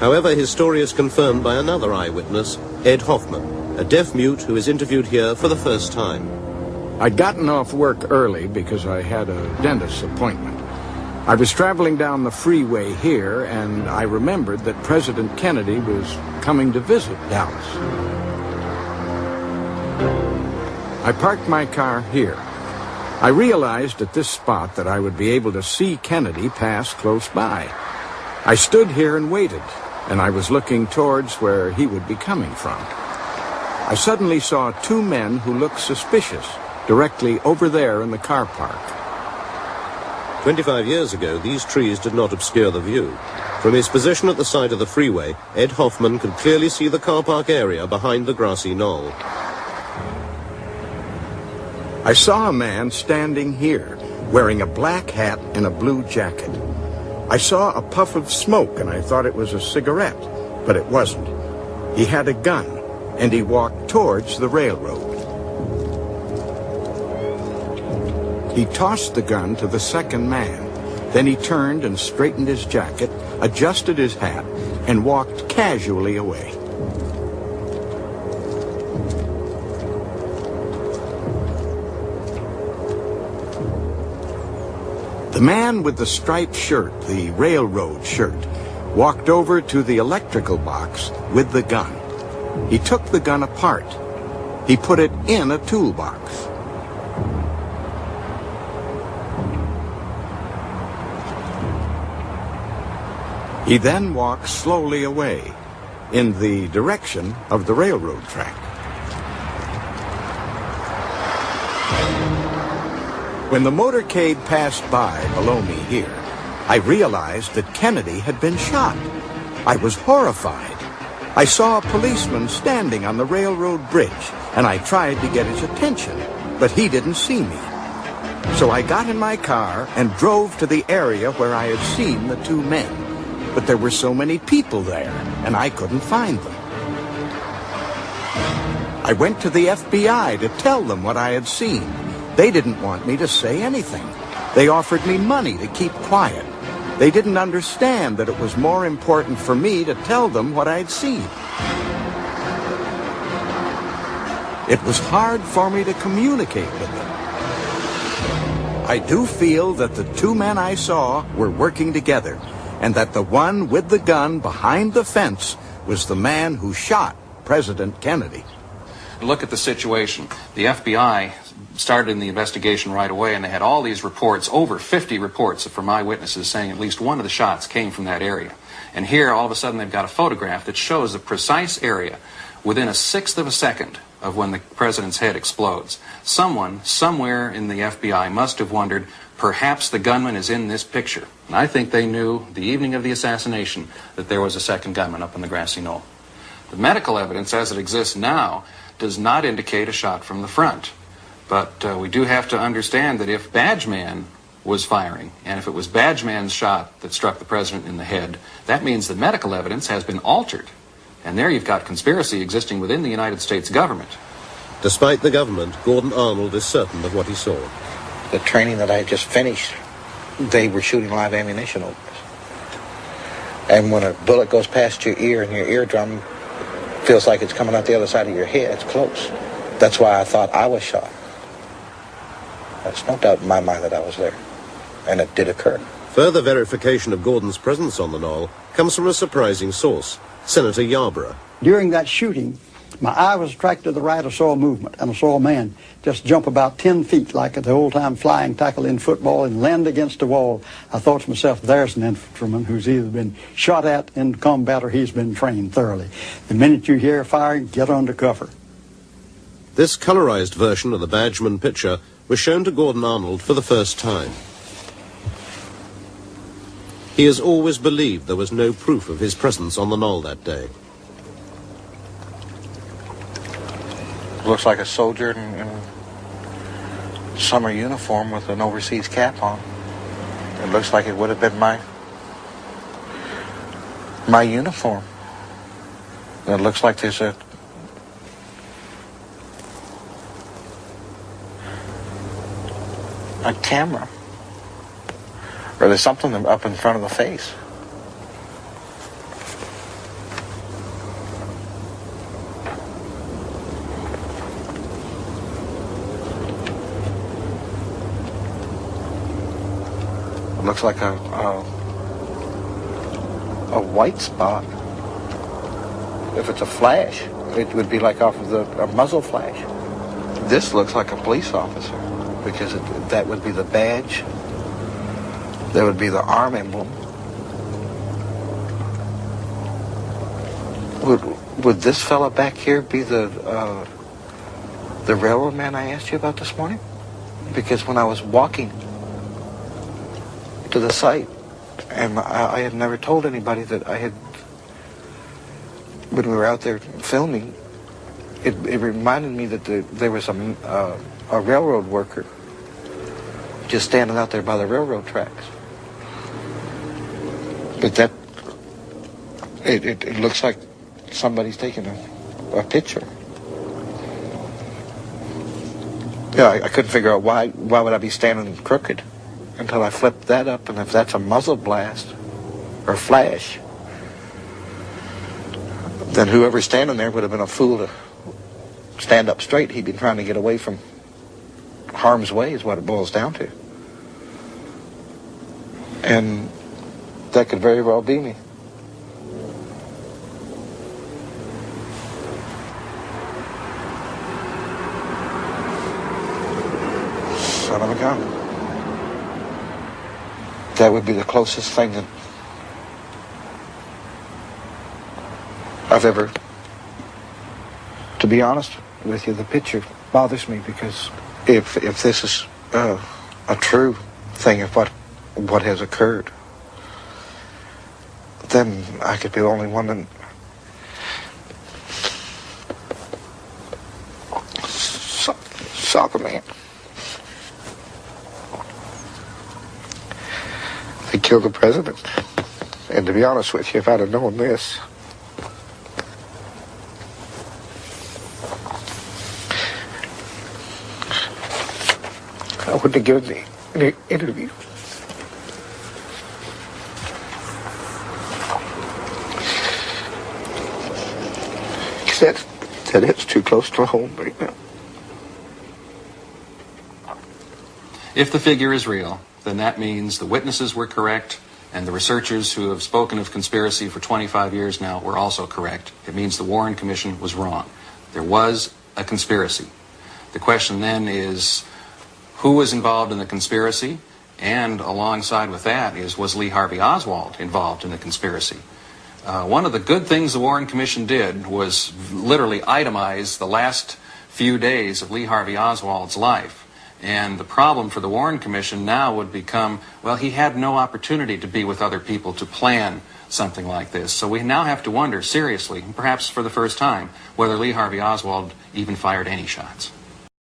However, his story is confirmed by another eyewitness, Ed Hoffmann, a deaf mute who is interviewed here for the first time. I'd gotten off work early because I had a dentist's appointment. I was traveling down the freeway here, and I remembered that President Kennedy was coming to visit Dallas. I parked my car here. I realized at this spot that I would be able to see Kennedy pass close by. I stood here and waited, and I was looking towards where he would be coming from. I suddenly saw two men who looked suspicious directly over there in the car park. 25 years ago, these trees did not obscure the view. From his position at the side of the freeway, Ed Hoffmann could clearly see the car park area behind the grassy knoll. I saw a man standing here, wearing a black hat and a blue jacket. I saw a puff of smoke, and I thought it was a cigarette, but it wasn't. He had a gun, and he walked towards the railroad. He tossed the gun to the second man. Then he turned and straightened his jacket, adjusted his hat, and walked casually away. The man with the striped shirt, the railroad shirt, walked over to the electrical box with the gun. He took the gun apart. He put it in a toolbox. He then walked slowly away in the direction of the railroad track. When the motorcade passed by below me here, I realized that Kennedy had been shot. I was horrified. I saw a policeman standing on the railroad bridge, and I tried to get his attention, but he didn't see me. So I got in my car and drove to the area where I had seen the two men. But there were so many people there, and I couldn't find them. I went to the FBI to tell them what I had seen. They didn't want me to say anything. They offered me money to keep quiet. They didn't understand that it was more important for me to tell them what I'd seen. It was hard for me to communicate with them. I do feel that the two men I saw were working together, and that the one with the gun behind the fence was the man who shot President Kennedy. Look at the situation. The FBI started in the investigation right away, and they had all these reports, over 50 reports from eyewitnesses saying at least one of the shots came from that area. And here, all of a sudden, they've got a photograph that shows the precise area within a sixth of a second of when the president's head explodes. Someone, somewhere in the FBI must have wondered, perhaps the gunman is in this picture. And I think they knew the evening of the assassination that there was a second gunman up on the grassy knoll. The medical evidence as it exists now does not indicate a shot from the front. But we do have to understand that if Badgeman was firing, and if it was Badgeman's shot that struck the president in the head, that means the medical evidence has been altered. And there you've got conspiracy existing within the United States government. Despite the government, Gordon Arnold is certain of what he saw. The training that I had just finished, they were shooting live ammunition over us. And when a bullet goes past your ear and your eardrum feels like it's coming out the other side of your head, it's close. That's why I thought I was shot. There's no doubt in my mind that I was there. And it did occur. Further verification of Gordon's presence on the knoll comes from a surprising source, Senator Yarborough. During that shooting, my eye was attracted to the right. I saw a movement, and I saw a man just jump about 10 feet like at the old-time flying tackle in football and land against the wall. I thought to myself, there's an infantryman who's either been shot at in combat or he's been trained thoroughly. The minute you hear firing, get under cover. This colorized version of the Badgeman picture was shown to Gordon Arnold for the first time. He has always believed there was no proof of his presence on the knoll that day. Looks like a soldier in summer uniform with an overseas cap on. It looks like it would have been my uniform. And it looks like there's a camera Or there's something up in front of the face. It looks like a white spot. If it's a flash, it would be like off of a muzzle flash. This looks like a police officer because that would be the badge. That would be the arm emblem. Would this fella back here be the railroad man I asked you about this morning? Because when I was walking to the site, and I had never told anybody that I had, when we were out there filming, it reminded me that there was a railroad worker just standing out there by the railroad tracks. But it looks like somebody's taking a picture. Yeah, I couldn't figure out why would I be standing crooked until I flipped that up, and if that's a muzzle blast or flash, then whoever's standing there would have been a fool to stand up straight. He'd been trying to get away from harm's way is what it boils down to. And that could very well be me. Son of a gun. That would be the closest thing that I've ever... To be honest with you, the picture bothers me because if this is a true thing of what has occurred, then I could be the only one that... saw the man. They killed the president. And to be honest with you, if I'd have known this, I wouldn't have given the interview. That it's too close to home right now. If the figure is real, then that means the witnesses were correct, and the researchers who have spoken of conspiracy for 25 years now were also correct. It means the Warren Commission was wrong. There was a conspiracy. The question then is, who was involved in the conspiracy? And alongside with that is, was Lee Harvey Oswald involved in the conspiracy? One of the good things the Warren Commission did was literally itemize the last few days of Lee Harvey Oswald's life. And the problem for the Warren Commission now would become, well, he had no opportunity to be with other people to plan something like this. So we now have to wonder seriously, perhaps for the first time, whether Lee Harvey Oswald even fired any shots.